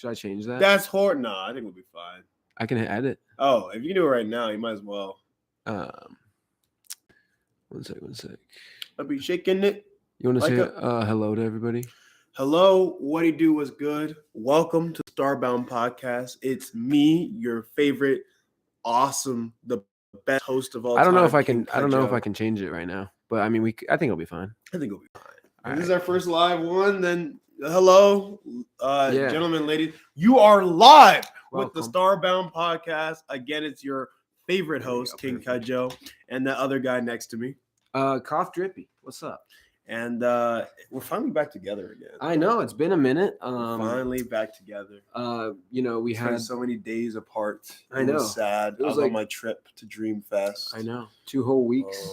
Should I change that? That's horrible. No, I think we'll be fine. I can add it. Oh, if you can do it right now, you might as well. One sec. I'll be shaking it. You want to Like say hello to everybody? Hello, what do you do was good. Welcome to Starbound Podcast. It's me, your favorite, awesome, the best host of all time. I don't know if I can. I don't know if I can change it right now, but I mean, I think it'll be fine. I think it'll be fine. If this is our first live one, then hello, gentlemen, ladies. You are live with the Starbound Podcast. Again, it's your favorite host, King Kajo, and the other guy next to me. Cough Drippy. What's up? And we're finally back together again. I know, it's been a minute. We're finally back together. We had so many days apart. I know. It was sad. I was like, on my trip to Dreamfest. I know. 2 whole weeks.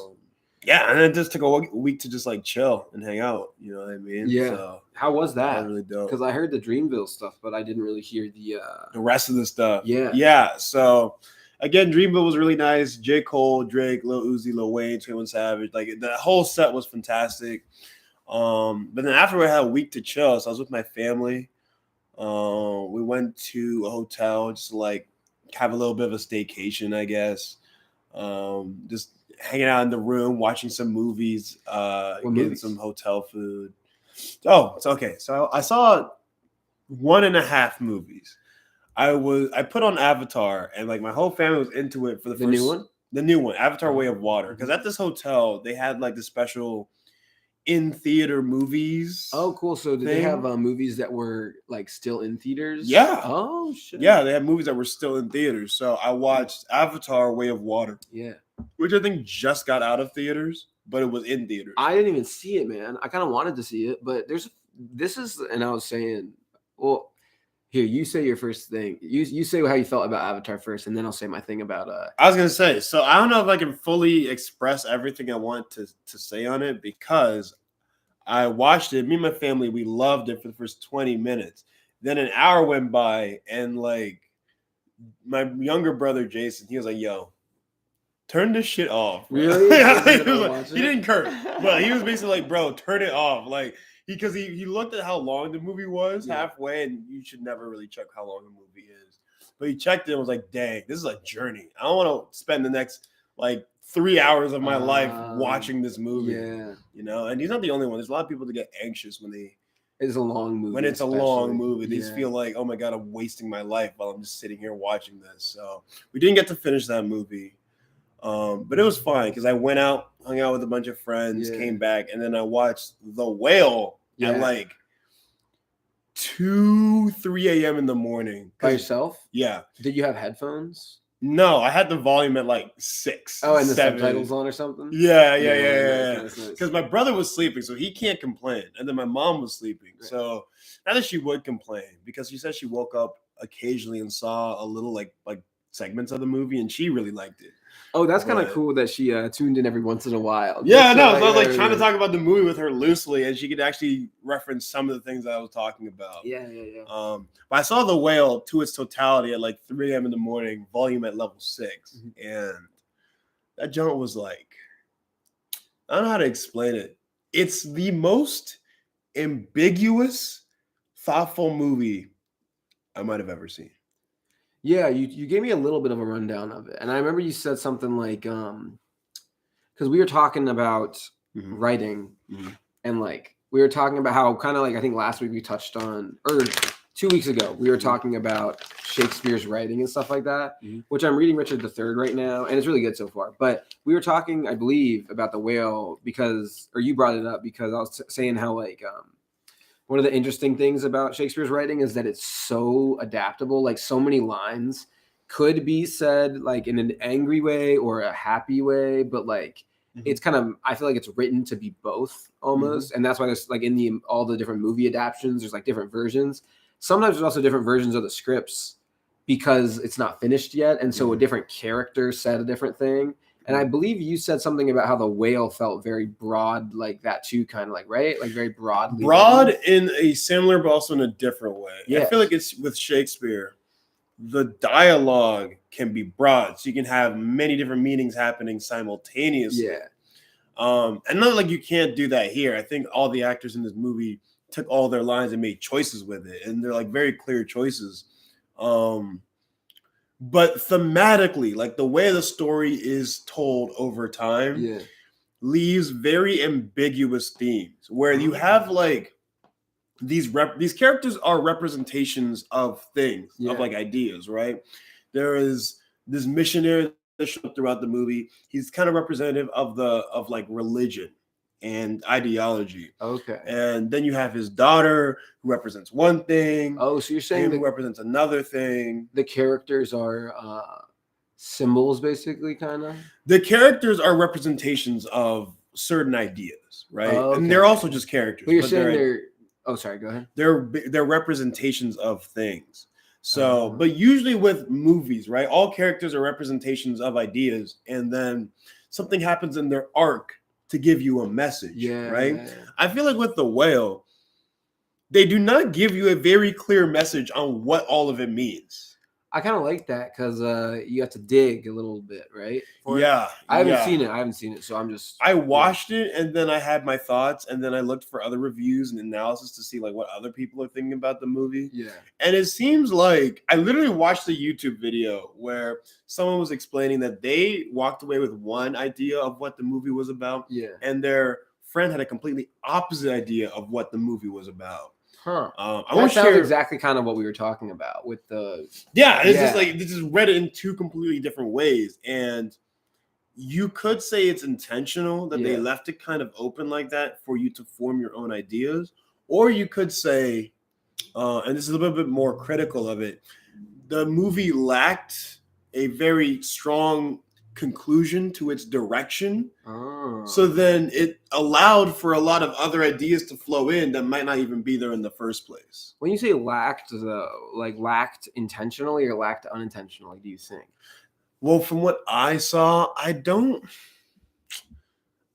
Yeah, and it just took a week to just like chill and hang out. You know what I mean? Yeah. So, how was that? Really dope. Because I heard the Dreamville stuff, but I didn't really hear the rest of the stuff. Yeah. Yeah. So again, Dreamville was really nice. J. Cole, Drake, Lil Uzi, Lil Wayne, 21 Savage. Like the whole set was fantastic. But then after I had a week to chill, so I was with my family. We went to a hotel just to like have a little bit of a staycation, I guess. Just hanging out in the room, watching some movies, getting some hotel food. Oh, it's okay. So I saw 1.5 movies. I put on Avatar, and like my whole family was into it for the new one. The new one, Avatar: Way of Water, because at this hotel they had like the special in theater movies. Oh, cool. So did they have movies that were like still in theaters? Yeah. Oh shit. Yeah, they had movies that were still in theaters. So I watched Avatar: Way of Water. Yeah. Which I think just got out of theaters, but it was in theaters. I didn't even see it, man. I kind of wanted to see it, but and I was saying, well, here, you say your first thing. You say how you felt about Avatar first, and then I'll say my thing about I was gonna say, so I don't know if I can fully express everything I want to say on it because I watched it. Me and my family, we loved it for the first 20 minutes. Then an hour went by, and like my younger brother Jason, he was like, "Yo, turn this shit off." Really? He didn't curse, but he was basically like, "Bro, turn it off." Like because he looked at how long the movie was halfway, and you should never really check how long the movie is. But he checked it and was like, "Dang, this is a journey. I don't want to spend the next like 3 hours of my life watching this movie." Yeah, you know. And he's not the only one. There's a lot of people that get anxious when it's a long movie. When it's a long movie, they just feel like, "Oh my god, I'm wasting my life while I'm just sitting here watching this." So we didn't get to finish that movie. But it was fine because I went out, hung out with a bunch of friends, came back, and then I watched The Whale at like 2-3 a.m. in the morning. By yourself? Yeah. Did you have headphones? No, I had the volume at like 6. Oh, and the subtitles on or something? Yeah. Because my brother was sleeping, so he can't complain. And then my mom was sleeping. Right. So not that she would complain, because she said she woke up occasionally and saw a little like segments of the movie, and she really liked it. Oh, that's kind of cool that she tuned in every once in a while. Yeah, no. So I was like trying to talk about the movie with her loosely, and she could actually reference some of the things that I was talking about. Yeah. But I saw The Whale to its totality at like 3 a.m. in the morning, volume at level 6, and that joint was like, I don't know how to explain it. It's the most ambiguous, thoughtful movie I might have ever seen. Yeah, you gave me a little bit of a rundown of it. And I remember you said something like, because we were talking about writing, and like we were talking about how kind of like I think last week we touched on, or 2 weeks ago, we were talking about Shakespeare's writing and stuff like that, which I'm reading Richard III right now, and it's really good so far. But we were talking, I believe, about The Whale or you brought it up because I was saying how like one of the interesting things about Shakespeare's writing is that it's so adaptable. Like so many lines could be said like in an angry way or a happy way, but like it's kind of, I feel like it's written to be both almost. And that's why there's like in all the different movie adaptions, there's like different versions. Sometimes there's also different versions of the scripts because it's not finished yet. And so a different character said a different thing. And I believe you said something about how The Whale felt very broad like that too, kind of like, right? Like very broadly. Broad in a similar, but also in a different way. Yeah. I feel like it's with Shakespeare, the dialogue can be broad. So you can have many different meanings happening simultaneously. Yeah. And not like you can't do that here. I think all the actors in this movie took all their lines and made choices with it, and they're like very clear choices. But thematically, like the way the story is told over time, leaves very ambiguous themes where you have like these characters are representations of things, of like ideas, right? There is this missionary that shows up throughout the movie. He's kind of representative of like religion and ideology. Okay. And then you have his daughter who represents one thing. Oh, so you're saying who represents another thing. The characters are symbols, basically, kind of? The characters are representations of certain ideas, right? Oh, okay. And they're also just characters. But you're saying they're... Oh, sorry, go ahead. They're representations of things. So, but usually with movies, right? All characters are representations of ideas, and then something happens in their arc to give you a message, right? I feel like with The Whale, they do not give you a very clear message on what all of it means. I kind of like that because you have to dig a little bit, right? I haven't seen it, so I'm just... I watched it, and then I had my thoughts, and then I looked for other reviews and analysis to see like what other people are thinking about the movie. And it seems like I literally watched a YouTube video where someone was explaining that they walked away with one idea of what the movie was about, and their friend had a completely opposite idea of what the movie was about. That sounds exactly kind of what we were talking about with the... It's just like this is read in two completely different ways, and you could say it's intentional that they left it kind of open like that for you to form your own ideas, or you could say, and this is a little bit more critical of it, the movie lacked a very strong conclusion to its direction. So then it allowed for a lot of other ideas to flow in that might not even be there in the first place. When you say lacked, though, like lacked intentionally or lacked unintentionally, do you think? Well, from what I saw, I don't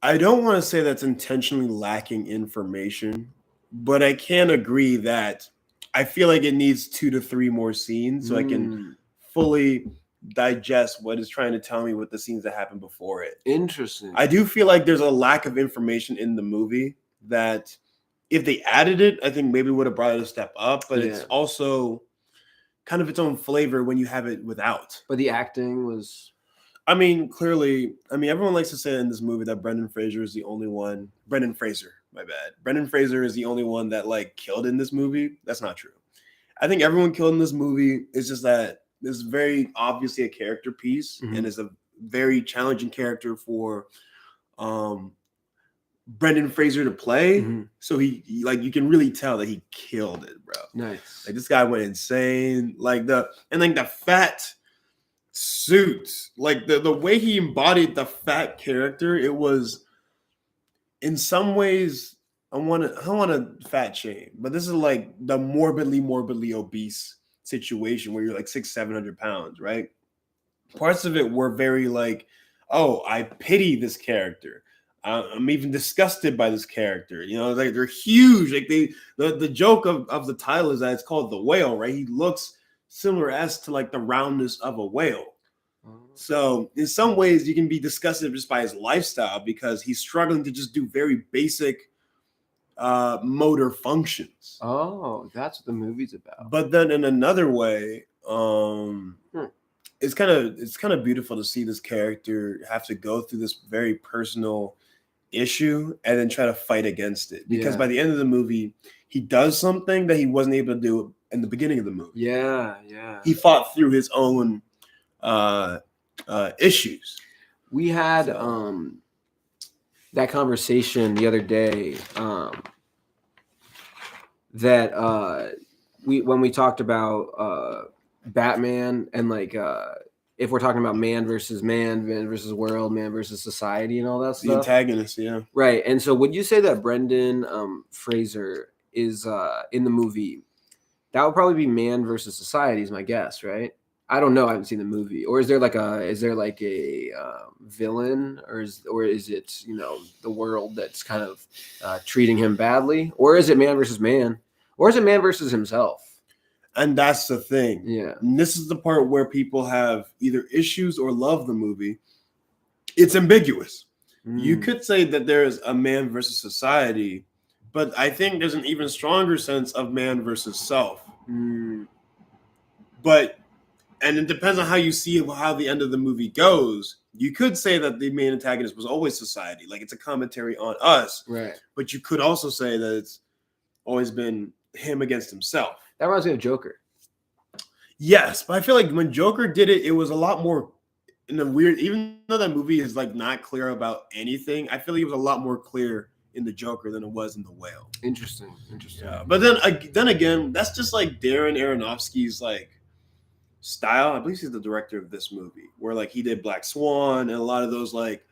want to say that's intentionally lacking information, but I can agree that I feel like it needs 2 to 3 more scenes so I can fully digest what it's trying to tell me with the scenes that happened before it. Interesting. I do feel like there's a lack of information in the movie that if they added it, I think maybe would have brought it a step up, but it's also kind of its own flavor when you have it without. But the acting was... clearly, everyone likes to say in this movie that Brendan Fraser is the only one. Brendan Fraser, my bad. Brendan Fraser is the only one that like killed in this movie. That's not true. I think everyone killed in this movie. It's just that this is very obviously a character piece and is a very challenging character for Brendan Fraser to play. So he like you can really tell that he killed it, bro. Nice. Like this guy went insane. Like the fat suit, like the way he embodied the fat character, it was in some ways I don't want to fat shame, but this is like the morbidly obese situation where you're like 600-700 pounds, right? Parts of it were very like, oh, I pity this character. I'm even disgusted by this character. You know, like they're huge. Like the joke of the title is that it's called The Whale, right? He looks similar as to like the roundness of a whale. So in some ways you can be disgusted just by his lifestyle because he's struggling to just do very basic motor functions. Oh, that's what the movie's about. But then in another way, it's kind of beautiful to see this character have to go through this very personal issue and then try to fight against it. Because by the end of the movie, he does something that he wasn't able to do in the beginning of the movie. He fought through his own issues. We had that conversation the other day that when we talked about Batman and like if we're talking about man versus world, man versus society and all that stuff. The antagonist, Right. And so would you say that Brendan Fraser is in the movie? That would probably be man versus society is my guess, right? I don't know. I haven't seen the movie. Or is there like a villain, or is it the world that's kind of treating him badly, or is it man versus man, or is it man versus himself? And that's the thing. Yeah. And this is the part where people have either issues or love the movie. It's ambiguous. You could say that there is a man versus society, But I think there's an even stronger sense of man versus self. But and it depends on how you see how the end of the movie goes. You could say that the main antagonist was always society, like it's a commentary on us. Right. But you could also say that it's always been him against himself. That reminds me of Joker. Yes, but I feel like when Joker did it, it was a lot more in a weird. Even though that movie is like not clear about anything, I feel like it was a lot more clear in the Joker than it was in the Whale. Interesting. Yeah, but then again, that's just like Darren Aronofsky's like style. I believe he's the director of this movie, where like he did Black Swan and a lot of those like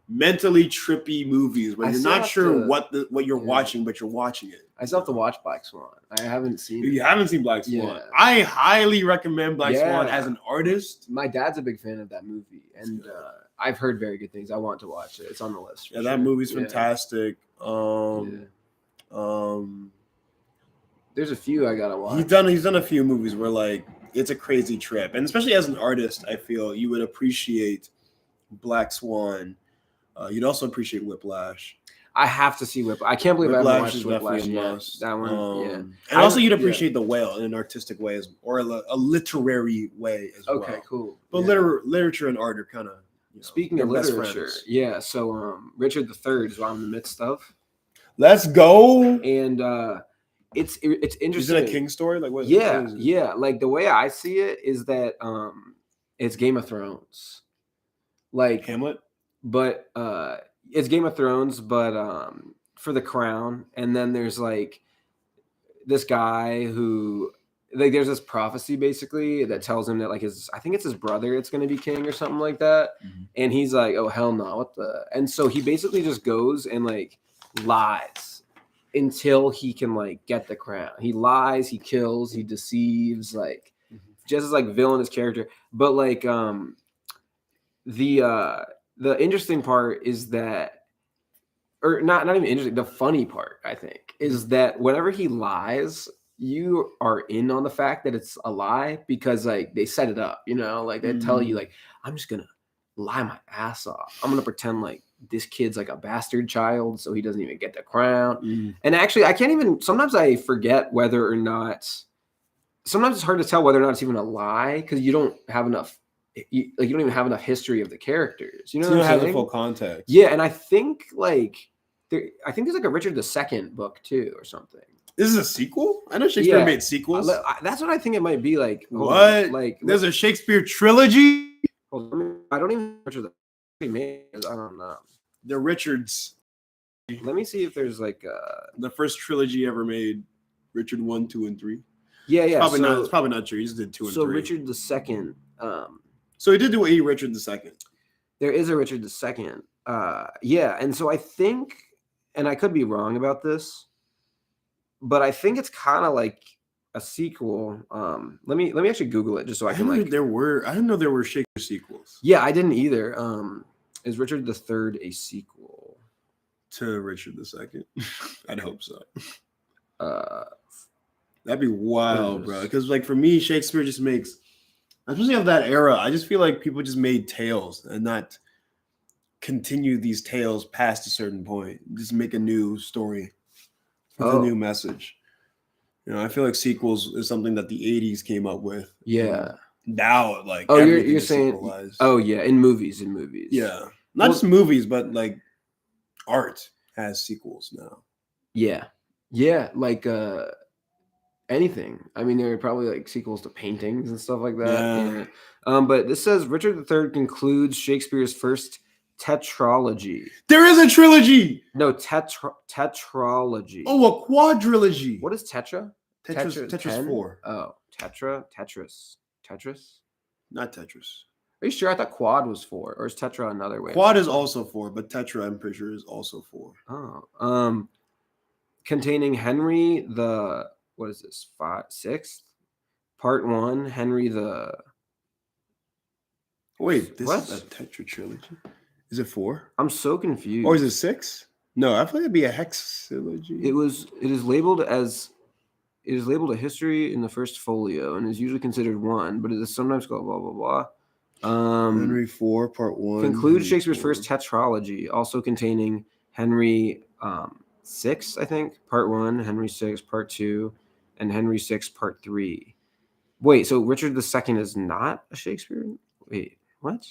mentally trippy movies where you're not sure what you're watching, but you're watching it. I still have to watch Black Swan. I haven't seen it. You haven't seen Black Swan? Yeah. I highly recommend Black Swan as an artist. My dad's a big fan of that movie, and I've heard very good things. I want to watch it. It's on the list. Yeah, that movie's fantastic. There's a few I gotta watch. He's done a few movies where like it's a crazy trip, and especially as an artist, I feel you would appreciate Black Swan. You'd also appreciate Whiplash. I have to see Whiplash. I can't believe I haven't watched Whiplash yet. That one, and also you'd appreciate The Whale in an artistic way, or a literary way as well. Okay, cool. But literature and art are kind of speaking of literature. Yeah, so Richard III is what I'm in the midst of. Let's go. And it's interesting. Is it a King story? Like what? Yeah. Like the way I see it is that it's Game of Thrones, like Hamlet, but it's Game of Thrones, but for the crown. And then there's like this guy who like there's this prophecy basically that tells him that like I think it's his brother it's going to be king or something like that. Mm-hmm. And he's like, oh hell no, what the? And so he basically just goes and like lies until he can like get the crown. He lies, he kills, he deceives, like just as like villainous character. But like the interesting part is that, or not even interesting, the funny part, I think, is that whenever he lies, you are in on the fact that it's a lie because like they set it up, like they tell you like, I'm just gonna lie my ass off. I'm gonna pretend like this kid's like a bastard child, so he doesn't even get the crown. And actually, I can't even, sometimes I forget whether or not, sometimes it's hard to tell whether or not it's even a lie because you don't have enough. You don't even have enough history of the characters. You know, so you don't have the full context. Yeah, and I think like there's like a Richard II book too, or something. This is a sequel? I know Shakespeare made sequels. That's what I think it might be. Like what? Like there's a Shakespeare trilogy. I don't even know Richard made. I don't know. The Richards. Let me see if there's like the first trilogy ever made. Richard 1, 2, and 3. Yeah. It's probably not true. He just did 2 and 3. So Richard II. So he did do a Richard II. There is a Richard II. Yeah, and so I think, and I could be wrong about this, but I think it's kind of like a sequel. Let me actually Google it just so I can like. I didn't know there were Shakespeare sequels. Yeah, I didn't either. Is Richard III a sequel to Richard II? I'd hope so. That'd be wild, bro. Because like for me, Shakespeare just makes. Especially of that era, I just feel like people just made tales and not continue these tales past a certain point. Just make a new story with a new message. I feel like sequels is something that the 80s came up with. Yeah. Now, like, you're saying, in movies. Yeah. Not just movies, but like art has sequels now. Yeah. Yeah. Like, anything. I mean, there are probably like sequels to paintings and stuff like that. Yeah. But this says Richard III concludes Shakespeare's first tetralogy. There is a trilogy. No, tetralogy. Oh, a quadrilogy. What is tetra? Tetris 4. Oh, Tetris. Not Tetris. Are you sure? I thought quad was 4, or is tetra another way? Quad is also 4, but tetra, I'm pretty sure, is also 4. Oh, containing Henry the. What is this? 6th? Part 1, Henry the. Wait, this is a tetra trilogy. Is it 4? I'm so confused. Or is it 6? No, I thought it'd be a hexalogy. It is labeled a history in the first folio and is usually considered 1, but it is sometimes called blah blah blah. Henry 4, Part 1. Concludes Shakespeare's first tetralogy, also containing Henry VI, I think. Part 1, Henry VI, Part 2, and Henry VI, Part 3. Wait, so Richard II is not a Shakespeare? Wait, what?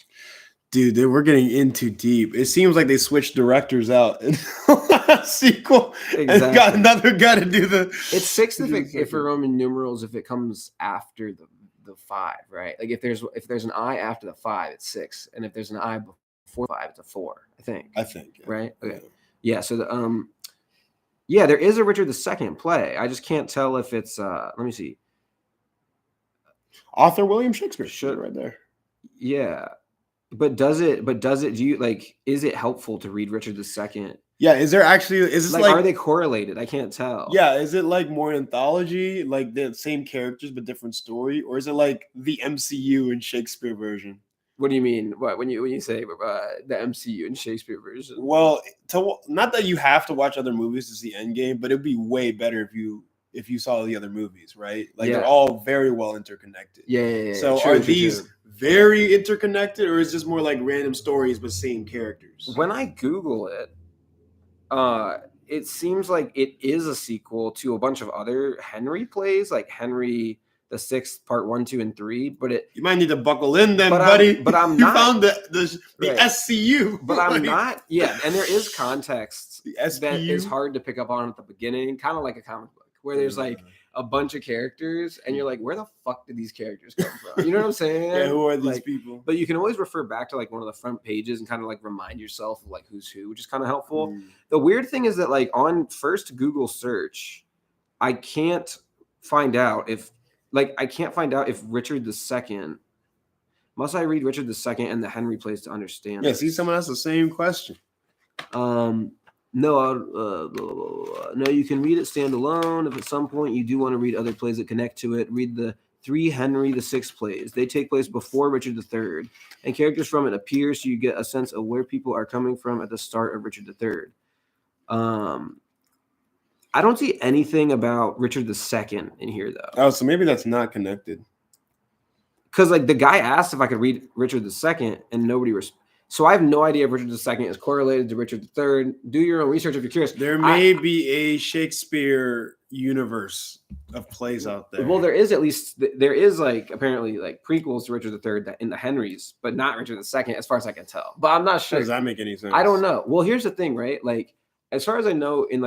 Dude, we're getting in too deep. It seems like they switched directors out in the last sequel and got another guy to do the. It's 6 if for Roman numerals, if it comes after the 5, right? Like if there's an I after the 5, it's 6, and if there's an I before 5, it's a 4. I think. Yeah. Right. Okay. Yeah. So yeah, there is a Richard II play. I just can't tell if it's let me see. Author William Shakespeare. Should right there. Yeah. But does it? Do you like? Is it helpful to read Richard II? Yeah. Is this like? Are they correlated? I can't tell. Yeah. Is it like more anthology, like the same characters but different story, or is it like the MCU and Shakespeare version? What do you mean? What when you say the MCU and Shakespeare version? Well, not that you have to watch other movies to see Endgame, but it'd be way better if you saw the other movies, right? Like they're all very well interconnected. Yeah. So are these very interconnected, or is this more like random stories but same characters? When I Google it, it seems like it is a sequel to a bunch of other Henry plays, like Henry VI, Part 1, 2, and 3. But you might need to buckle in then, buddy. But I'm you not. Found the right. SCU. But I'm not. Yeah, and there is context that is hard to pick up on at the beginning, kind of like a comic book, where there's like a bunch of characters, and you're like, where the fuck did these characters come from? You know what I'm saying? Yeah, who are these people? But you can always refer back to like one of the front pages and kind of like remind yourself of like who's who, which is kind of helpful. The weird thing is that like on first Google search, I can't find out if Richard II. Must I read Richard II and the Henry plays to understand? Yeah, see, someone asked the same question. No, no, you can read it standalone. If at some point you do want to read other plays that connect to it, read the 3 Henry VI plays. They take place before Richard III, and characters from it appear, so you get a sense of where people are coming from at the start of Richard III. I don't see anything about Richard II in here, though. Oh, so maybe that's not connected. Because like the guy asked if I could read Richard II, and nobody So I have no idea if Richard II is correlated to Richard III. Do your own research if you're curious. There may be a Shakespeare universe of plays out there. Well, there is like apparently like prequels to Richard III in the Henrys, but not Richard II, as far as I can tell. But I'm not sure. Does that make any sense? I don't know. Well, here's the thing, right? Like, as far as I know, in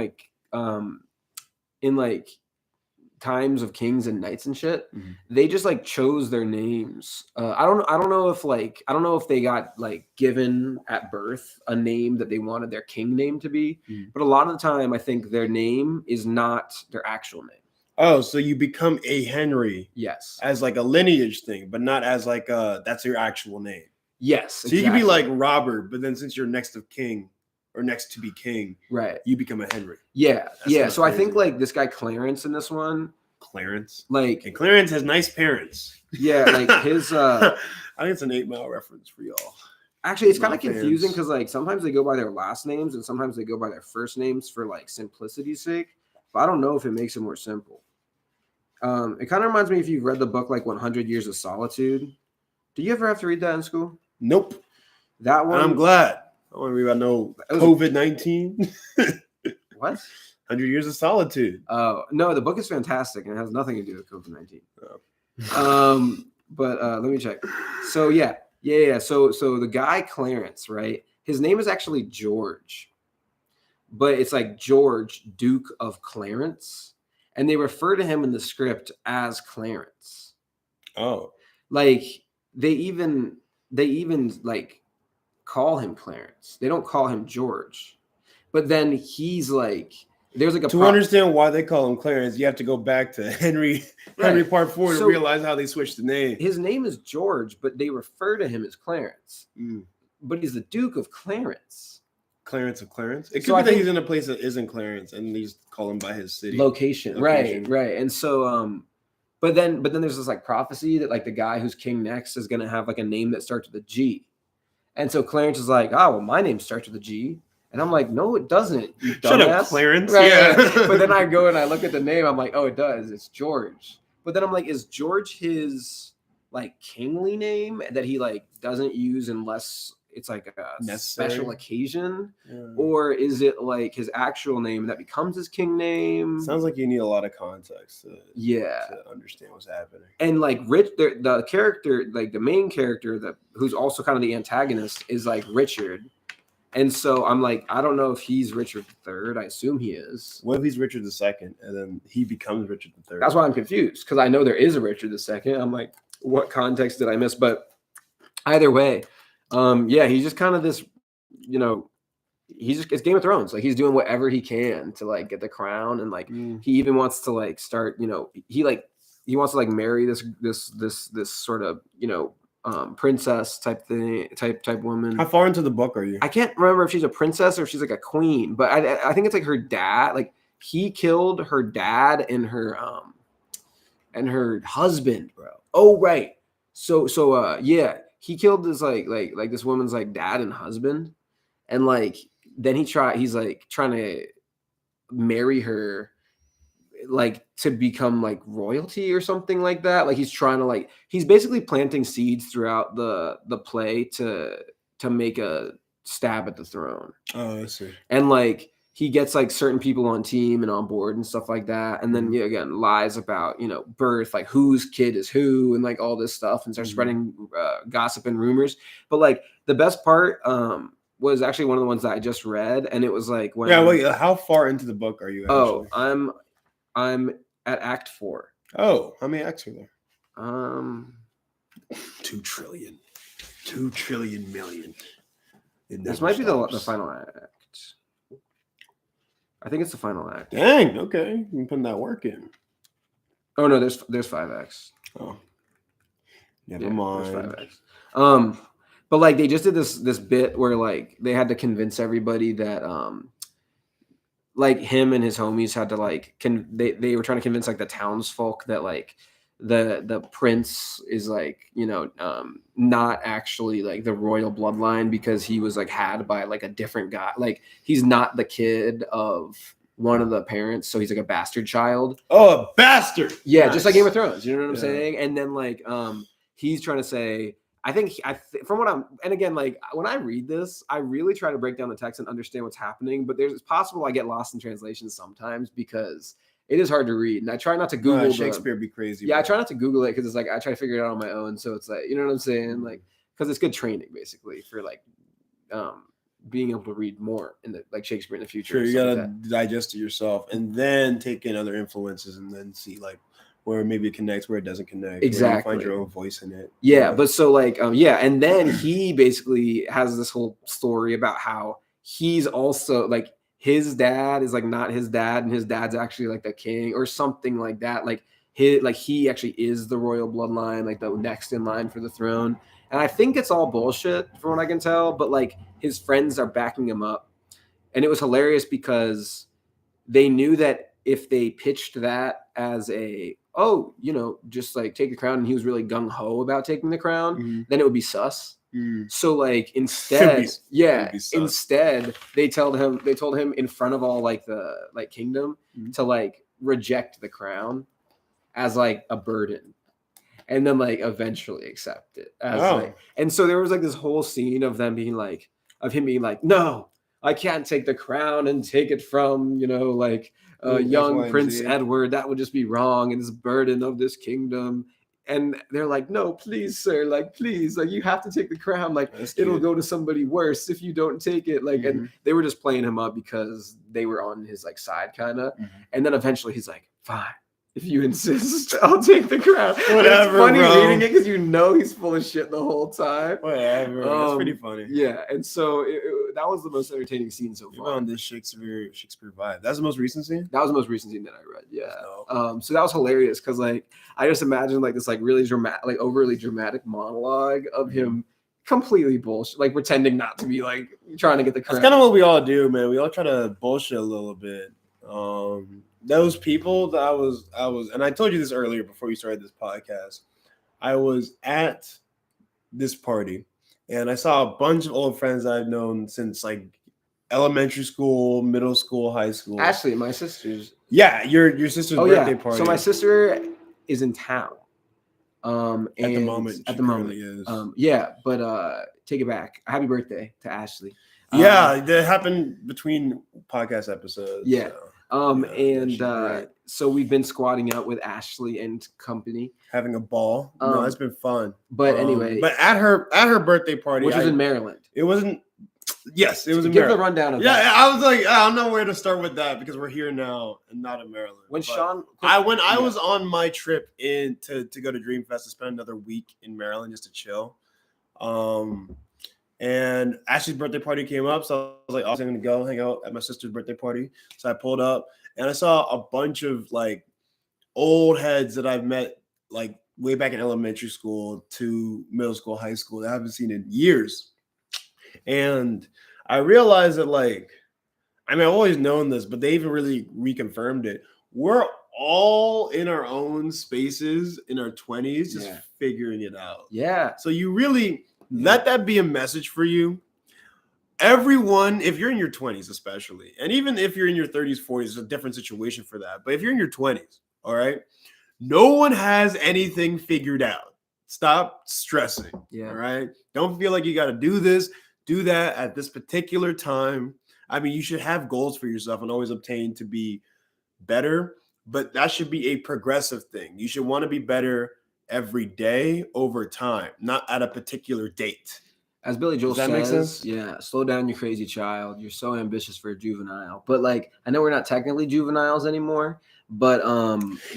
times of kings and knights and shit, they just like chose their names. I don't know if they got like given at birth a name that they wanted their king name to be, but a lot of the time I think their name is not their actual name. Oh, so you become a Henry, yes, as like a lineage thing, but not as like that's your actual name. Yes, so you can be like Robert, but then since you're next of king or next to be king, right, you become a Henry. Yeah, yeah. So crazy. I think like this guy Clarence in this one. Clarence, and Clarence has nice parents. Yeah, like his. I think it's an 8 Mile reference for y'all. Actually, it's kind of confusing because like sometimes they go by their last names and sometimes they go by their first names for like simplicity's sake. But I don't know if it makes it more simple. It kind of reminds me if you've read the book like 100 Years of Solitude. Did you ever have to read that in school? Nope. That one. I'm glad. I don't want to read about no COVID-19. What? 100 Years of Solitude. Oh, no, the book is fantastic and it has nothing to do with COVID-19. Oh. But let me check. So yeah. So the guy Clarence, right? His name is actually George, but it's like George, Duke of Clarence, and they refer to him in the script as Clarence. Oh, like they even like call him Clarence. They don't call him George, but then he's like. There's like understand why they call him Clarence, you have to go back to Henry Part 4 to realize how they switched the name. His name is George, but they refer to him as Clarence. But he's the Duke of Clarence. Clarence of Clarence? It could be that he's in a place that isn't Clarence and they just call him by his city. Location. Right. And so but then there's this like prophecy that like the guy who's king next is gonna have like a name that starts with a G. And so Clarence is like, oh well, my name starts with a G. And I'm like, no, it doesn't. You Shut up, Clarence. Right, yeah. But then I go and I look at the name. I'm like, oh, it does. It's George. But then I'm like, is George his like kingly name that he like doesn't use unless it's like a Necessary. special occasion, Yeah. or is it like his actual name that becomes his king name? Sounds like you need a lot of context to understand what's happening. And like the character, like the main character who's also kind of the antagonist is like Richard. And so I'm like, I don't know if he's Richard III. I assume he is. What if he's Richard II and then he becomes Richard III? That's why I'm confused, because I know there is a Richard II. I'm like, what context did I miss? But either way, he's just kind of this, it's Game of Thrones. Like, he's doing whatever he can to like get the crown, and like he even wants to like start, he wants to like marry this sort of princess type woman. How far into the book are you? I can't remember if she's a princess or if she's like a queen, but I think it's like her dad. Like, he killed her dad and her husband, bro. Oh right. So he killed this like this woman's like dad and husband, and like then he's like trying to marry her, like to become like royalty or something like that. Like, he's trying to like, he's basically planting seeds throughout the play to make a stab at the throne. Oh, I see. And like he gets like certain people on team and on board and stuff like that, and then again lies about birth, like whose kid is who, and like all this stuff, and starts spreading gossip and rumors. But like the best part was actually one of the ones that I just read, and it was like when how far into the book are you actually? I'm at Act 4. Oh, how many acts are there? 2 trillion. 2 trillion million. This might be the final act. I think it's the final act. Dang, okay. You've been putting that work in. Oh no, there's 5 acts. Oh. Never mind. There's 5 acts. But like they just did this bit where like they had to convince everybody that like him and his homies had to like they were trying to convince like the townsfolk that like the prince is like not actually like the royal bloodline, because he was like had by like a different guy. Like, he's not the kid of one of the parents, so he's like a bastard child. Oh, a bastard. Yeah, nice. Just like Game of Thrones, you know what I'm saying? And then like he's trying to say, from what and again, like when I read this, I really try to break down the text and understand what's happening, but it's possible I get lost in translation sometimes because it is hard to read, and I try not to Google Shakespeare. Be crazy. Yeah, bro. I try not to Google it because it's like I try to figure it out on my own. So it's like, you know what I'm saying? Like, because it's good training basically for like being able to read more in the like Shakespeare in the future. Sure, you gotta digest it yourself, and then take in other influences, and then see like where maybe it connects, where it doesn't connect. Exactly. You find your own voice in it. Yeah, but so like and then he basically has this whole story about how he's also like, his dad is like not his dad, and his dad's actually like the king or something like that. Like he actually is the royal bloodline, like the next in line for the throne. And I think it's all bullshit from what I can tell, but like his friends are backing him up. And it was hilarious because they knew that if they pitched that as just like take the crown, and he was really gung-ho about taking the crown, then it would be sus. So like instead they told him in front of all like the like kingdom to like reject the crown as like a burden, and then like eventually accept it as and so there was like this whole scene of him being like, no, I can't take the crown and take it from young Prince Edward. That would just be wrong, and it's a burden of this kingdom. And they're like, no, please, sir, like, please, like, you have to take the crown. Like, it'll go to somebody worse if you don't take it. Like, and they were just playing him up because they were on his like side, kind of. And then eventually he's like, fine, if you insist, I'll take the crown. Whatever, it's funny bro. reading it because he's full of shit the whole time. Whatever. That's pretty funny. Yeah, and so that was the most entertaining scene so far. You're on this Shakespeare vibe. That's the most recent scene? That was the most recent scene that I read, yeah. So that was hilarious because like I just imagined like this like really dramatic, like overly dramatic monologue of him completely bullshit, like pretending not to be like trying to get the crown. That's kind of what we all do, man. We all try to bullshit a little bit. Those people that I was, and I told you this earlier before we started this podcast. I was at this party, and I saw a bunch of old friends I've known since like elementary school, middle school, high school. Ashley, my sister's. Yeah, your sister's birthday party. So my sister is in town. And at the moment, is. Yeah, but take it back. Happy birthday to Ashley. Yeah, that happened between podcast episodes. Yeah. So. So we've been squatting out with Ashley and company, having a ball. No, it's been fun. But anyway, but at her birthday party, which was in Maryland. It wasn't. Yes, it was in Give Maryland. the rundown of that. I was like, I don't know where to start with that because we're here now and not in Maryland. When I was on my trip in to go to Dreamfest to spend another week in Maryland just to chill. And Ashley's birthday party came up, so I was like, I'm gonna go hang out at my sister's birthday party. So I pulled up and I saw a bunch of like old heads that I've met like way back in elementary school to middle school, high school that I haven't seen in years. And I realized that I've always known this, but they even really reconfirmed it. We're all in our own spaces in our 20s, just figuring it out. Yeah. So you really let that be a message for you. Everyone, if you're in your 20s especially, and even if you're in your 30s, 40s, it's a different situation for that. But if you're in your 20s, all right, no one has anything figured out. Stop stressing. Yeah. All right. Don't feel like you got to do this, do that at this particular time. I mean, you should have goals for yourself and always obtain to be better, but that should be a progressive thing. You should want to be better every day over time, not at a particular date. As Billy Joel says, make sense? Yeah, slow down, you crazy child. You're so ambitious for a juvenile. But I know we're not technically juveniles anymore, but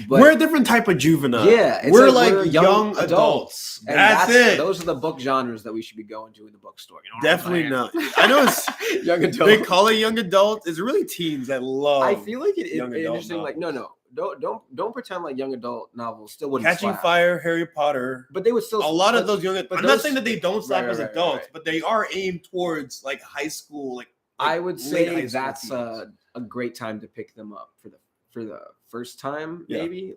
we're a different type of juvenile. Yeah, we're like young adults. And that's it. Those are the book genres that we should be going to in the bookstore. You know Definitely not. I know it's young adult. They call it young adult. It's really teens that love. I feel like it is interesting. Novels. Don't pretend like young adult novels still wouldn't Catching slap. Fire, Harry Potter, but they would still a lot of those young. I'm not saying that they don't slap as adults, right. but they are aimed towards high school. I would say that's a great time to pick them up for the first time, maybe.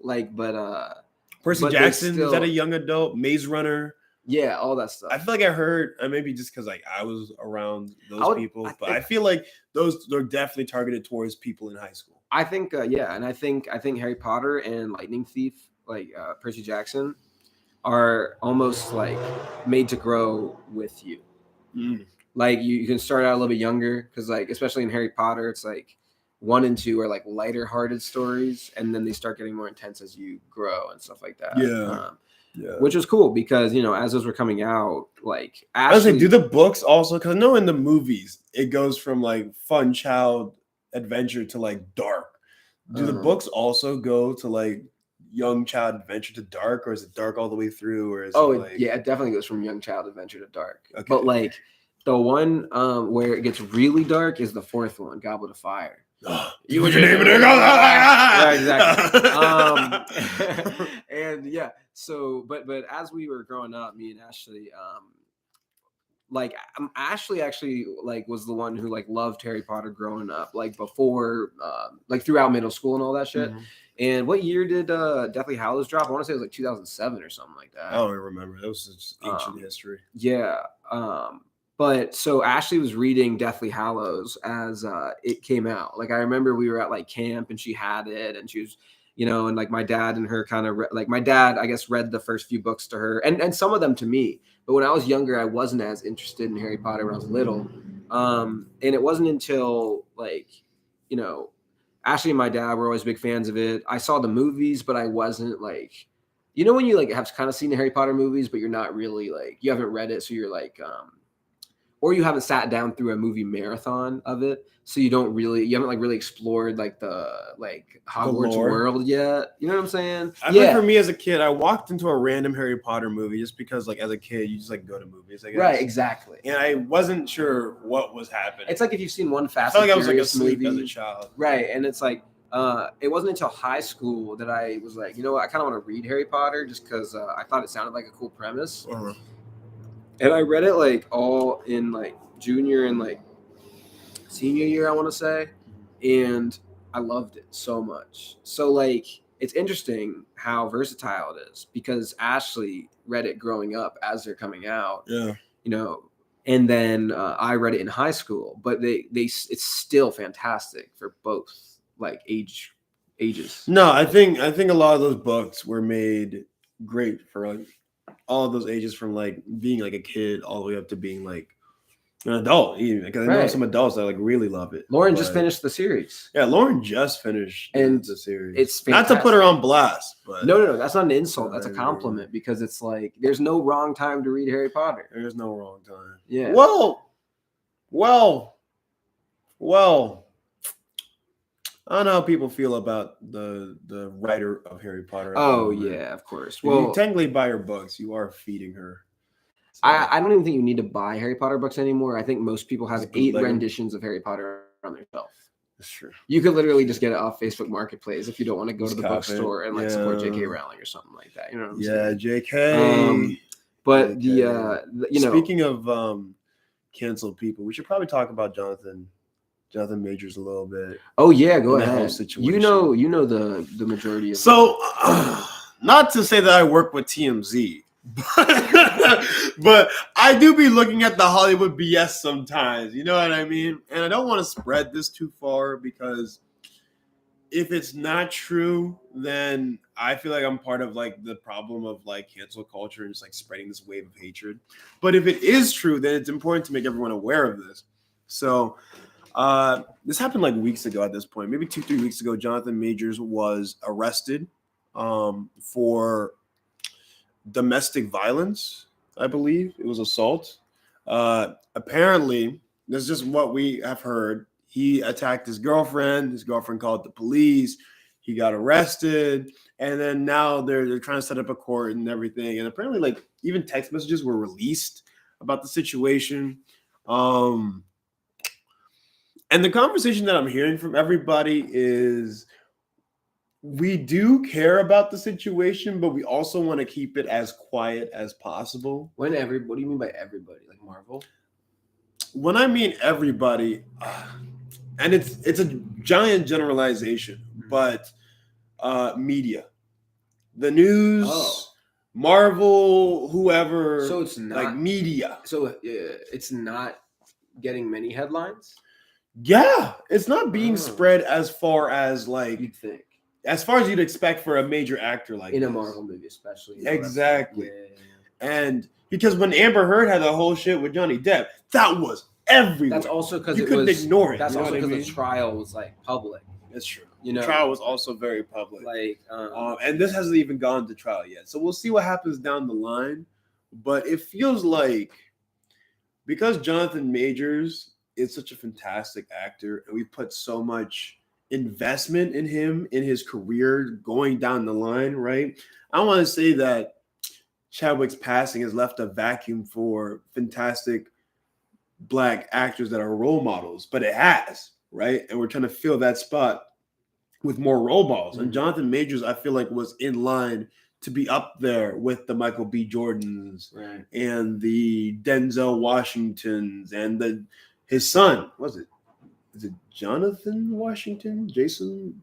Percy Jackson, is that a young adult? Maze Runner. Yeah, all that stuff. I feel like I heard, maybe just because I was around those people, but I feel like they're definitely targeted towards people in high school. I think, and I think Harry Potter and Lightning Thief, Percy Jackson, are almost made to grow with you. Mm. You can start out a little bit younger because especially in Harry Potter, it's 1 and 2 are lighter hearted stories, and then they start getting more intense as you grow and stuff like that. Yeah. Which was cool because as those were coming out, I was do the books also, because I know in the movies it goes from fun child adventure to dark. Do the books also go to young child adventure to dark, or is it dark all the way through, or is yeah, it definitely goes from young child adventure to dark. Okay. But the one where it gets really dark is the 4th one, Goblet of Fire. You would your name it? Yeah, exactly. And yeah, so but as we were growing up, me and Ashley, Ashley actually was the one who loved Harry Potter growing up, before throughout middle school and all that shit. Mm-hmm. And what year did Deathly Hallows drop? I want to say it was 2007 or something like that. I don't remember. That was just ancient history. Yeah. But so Ashley was reading Deathly Hallows as it came out. I remember we were at camp and she had it, and she was, and my dad and her kind of my dad, I guess, read the first few books to her and some of them to me. But when I was younger, I wasn't as interested in Harry Potter when I was little. And it wasn't until Ashley and my dad were always big fans of it. I saw the movies, but I wasn't when you have kind of seen the Harry Potter movies, but you're not really you haven't read it. So you're or you haven't sat down through a movie marathon of it, so you haven't really explored the Hogwarts world yet. You know what I'm saying? I think for me as a kid, I walked into a random Harry Potter movie just because as a kid you just go to movies, I guess. Right, exactly. And I wasn't sure what was happening. It's if you've seen one Fast and Furious movie. I was asleep movie as a child. Right, and it's it wasn't until high school that I was you know what, I kind of want to read Harry Potter just because I thought it sounded like a cool premise. Uh-huh. And I read it all in junior and senior year, I want to say, and I loved it so much. So it's interesting how versatile it is because Ashley read it growing up as they're coming out. Yeah. And then I read it in high school, but it's still fantastic for both ages. No, I think a lot of those books were made great for like all of those ages, from like being like a kid all the way up to being like an adult, even, because I know Right. some adults that like really love it. Lauren just finished the series. Yeah, Lauren just finished And the series. it's not to put her fantastic. on blast, but No, that's not an insult. No, That's a I mean- compliment, because it's like there's no wrong time to read Harry Potter. there's no wrong time. Yeah. Well. I don't know how people feel about the writer of Harry Potter. at the Oh moment. yeah, of course. If Well, you technically buy her books, you are feeding her. So, I don't even think you need to buy Harry Potter books anymore. I think most people have Just 8 bootleg 'em. renditions of Harry Potter on their shelf. that's true. You could literally just get it off Facebook Marketplace if you don't want to go Just to the cop it. bookstore and like support J.K. Yeah. Rowling or something like that. You know what I'm Yeah, saying? JK. But JK. you know, Speaking of canceled people, we should probably talk about Jonathan Majors a little bit. oh yeah, go and the whole ahead. situation. You know the majority of So, not to say that I work with TMZ, but I do be looking at the Hollywood BS sometimes. You know what I mean? And I don't want to spread this too far, because if it's not true, then I feel like I'm part of like the problem of like cancel culture and just like spreading this wave of hatred. But if it is true, then it's important to make everyone aware of this. So this happened like weeks ago at this point, maybe 2-3 weeks ago. Jonathan Majors was arrested for domestic violence. I believe it was assault. Apparently, this is just what we have heard. He attacked his girlfriend. His girlfriend called the police. He got arrested, and then now they're trying to set up a court and everything. And apparently, like even text messages were released about the situation. And the conversation that I'm hearing from everybody is, we do care about the situation, but we also want to keep it as quiet as possible. what do you mean by everybody? Like Marvel? When I mean everybody, and it's a giant generalization, but media, the news, Marvel, whoever. So it's not like media. So it's not getting many headlines. Yeah, it's not being spread as far as like You'd think, as far as you'd expect for a major actor like in a this. Marvel movie, especially. Exactly. Yeah. And because when Amber Heard had the whole shit with Johnny Depp, that was everywhere. That's also because you couldn't ignore it. That's you know also what I because mean? the trial was like public. That's true. You know, the trial was also very public. like, and this hasn't even gone to trial yet. So we'll see what happens down the line. But it feels like, because Jonathan Majors is such a fantastic actor, and we put so much investment in him, in his career going down the line, right? I don't want to say that Chadwick's passing has left a vacuum for fantastic Black actors that are role models, but it has, right? And we're trying to fill that spot with more role models. Mm-hmm. And Jonathan Majors, I feel like, was in line to be up there with the Michael B. Jordans, right, and the Denzel Washingtons, and his son. Is it Jonathan Washington? Jason?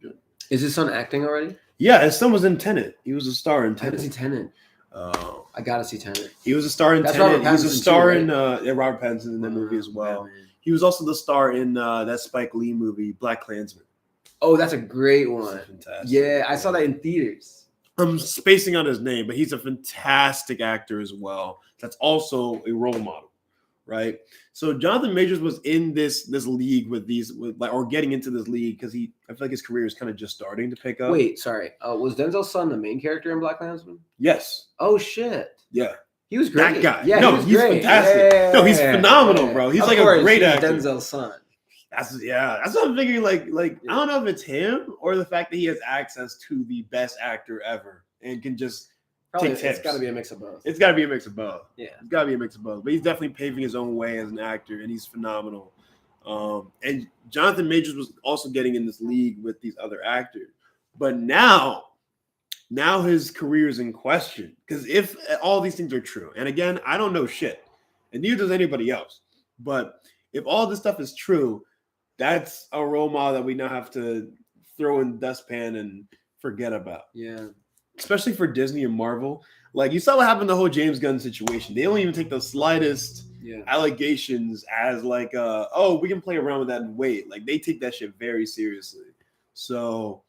Is his son acting already? Yeah, his son was in Tenet. He was a star in I haven't Tenet. seen Tenet. I gotta see Tenet. He was a star in That's Tenet. Robert He was a Pattinson star too, in Robert Pattinson in that movie as well. Batman. He was also the star in that Spike Lee movie, Black Klansman. Oh, that's a great one. Fantastic. Yeah, I saw that in theaters. I'm spacing on his name, but he's a fantastic actor as well. That's also a role model, right? So Jonathan Majors was in this league or getting into this league because I feel like his career is kind of just starting to pick up. Wait, sorry. Was Denzel's son the main character in Black Klansman? Yes. Oh shit. Yeah. He was great. That guy. Yeah, no, he's great. Fantastic. Yeah, no, he's phenomenal, bro. He's of like course, a great he's actor. Denzel's son. That's what I'm thinking. Like I don't know if it's him or the fact that he has access to the best actor ever and can just Probably, take tips. It's got to be a mix of both. It's got to be a mix of both. Yeah, it's got to be a mix of both. But he's definitely paving his own way as an actor, and he's phenomenal. And Jonathan Majors was also getting in this league with these other actors, but now his career is in question, because if all these things are true, and again, I don't know shit, and neither does anybody else, but if all this stuff is true, that's a role model that we now have to throw in the dustpan and forget about. Yeah. Especially for Disney and Marvel. Like, you saw what happened in the whole James Gunn situation. They don't even take the slightest allegations as like, we can play around with that and wait. Like, they take that shit very seriously. So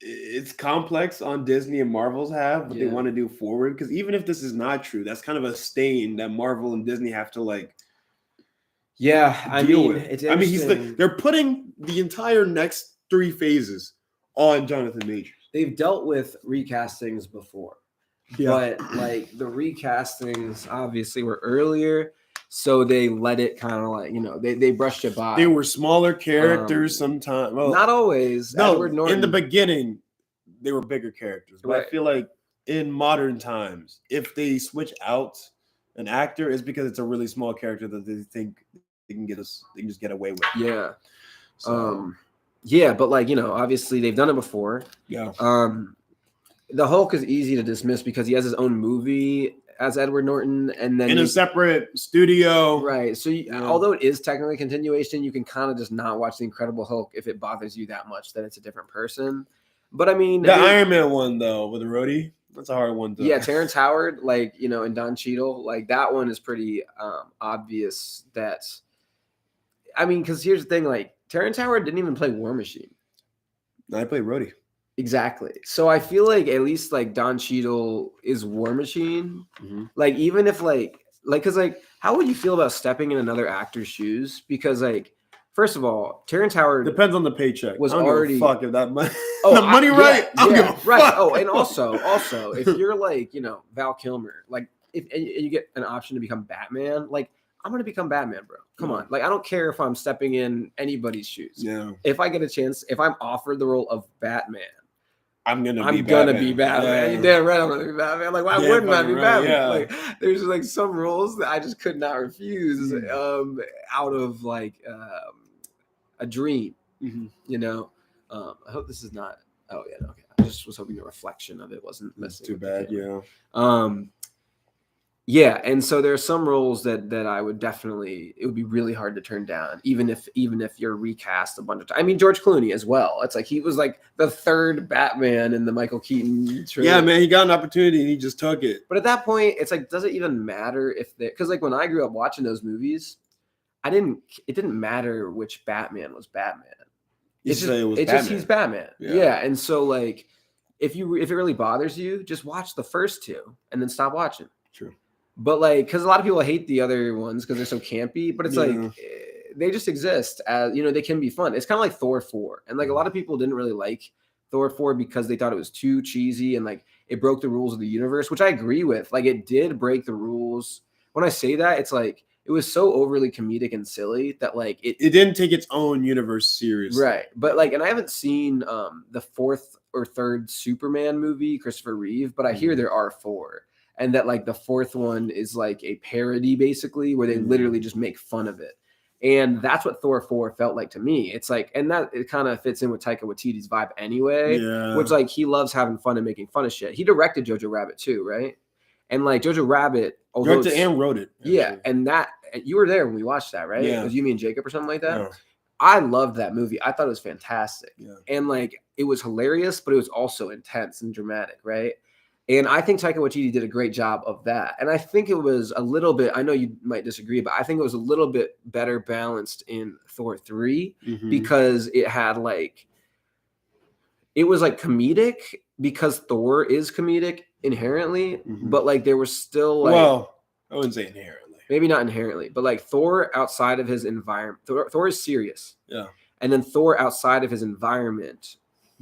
it's complex on Disney and Marvel's have what they Yeah. want to do forward. Because even if this is not true, that's kind of a stain that Marvel and Disney have to like Yeah, I deal mean, with. it's I mean, interesting. they're putting the entire next 3 phases on Jonathan Majors. They've dealt with recastings before, but like the recastings obviously were earlier, so they let it kind of like, they brushed it by. They were smaller characters sometimes. Well, not always. No, Edward Norton. in the beginning, they were bigger characters. But Right. I feel like in modern times, if they switch out an actor, it's because it's a really small character that they think they can just get away with. Yeah. So, yeah, but like, obviously they've done it before. yeah. The Hulk is easy to dismiss because he has his own movie as Edward Norton, and then in a separate studio. Right. So although it is technically a continuation, you can kind of just not watch the Incredible Hulk if it bothers you that much that it's a different person. But I mean, the Iron Man one though with Rhodey, that's a hard one to. Yeah, Terrence Howard, like, and Don Cheadle, like that one is pretty obvious that. I mean, because here's the thing, like Terrence Howard didn't even play War Machine. I played Rhodey. Exactly. So I feel like at least like Don Cheadle is War Machine. Mm-hmm. Like even if because how would you feel about stepping in another actor's shoes? Because like, first of all, Terrence Howard depends on the paycheck. Was I don't already give a fuck if that money. Oh, the money right? I don't give a right. fuck. Oh, and also if you're like Val Kilmer, like if and you get an option to become Batman, like I'm gonna become Batman, bro. Come on, like I don't care if I'm stepping in anybody's shoes. Yeah. If I get a chance, if I'm offered the role of Batman. I'm gonna be Batman. Yeah. You're damn right I'm gonna be Batman. Like, why wouldn't I be Batman? Yeah. Like, there's like some roles that I just could not refuse out of like a dream. Mm-hmm. I hope this is not. Oh yeah, okay. I just was hoping the reflection of it wasn't messing. Too bad. Yeah. Yeah, and so there are some roles that I would definitely, it would be really hard to turn down, even if you're recast a bunch of times. I mean, George Clooney as well. It's like he was like the third Batman in the Michael Keaton trilogy. Yeah, man, he got an opportunity and he just took it. But at that point, it's like, does it even matter if because like when I grew up watching those movies, it didn't matter which Batman was Batman. It's just he's Batman. Yeah, and so like if it really bothers you, just watch the first two and then stop watching. True. But like, because a lot of people hate the other ones because they're so campy, but it's like they just exist as they can be fun. It's kind of like Thor 4, and like a lot of people didn't really like Thor 4 because they thought it was too cheesy and like it broke the rules of the universe, which I agree with. Like it did break the rules. When I say that, it's like it was so overly comedic and silly that like it didn't take its own universe seriously. Right, but like, and I haven't seen the fourth or third Superman movie, Christopher Reeve, but I hear there are 4. And that like the fourth one is like a parody basically where they literally just make fun of it. And that's what Thor 4 felt like to me. It's like, and that it kind of fits in with Taika Waititi's vibe anyway, which like he loves having fun and making fun of shit. He directed Jojo Rabbit too, right? And like Jojo Rabbit, directed and wrote it. Actually. Yeah, and that you were there when we watched that, right? Yeah. It was you, me, and Jacob or something like that. Yeah. I loved that movie. I thought it was fantastic. Yeah. And like it was hilarious, but it was also intense and dramatic, right? And I think Taika Waititi did a great job of that. And I think it was a little bit, I know you might disagree, but I think it was a little bit better balanced in Thor 3 because it had like, it was like comedic because Thor is comedic inherently, but like there was still like. Well, I wouldn't say inherently. Maybe not inherently, but like Thor outside of his environment, Thor is serious. Yeah. And then Thor outside of his environment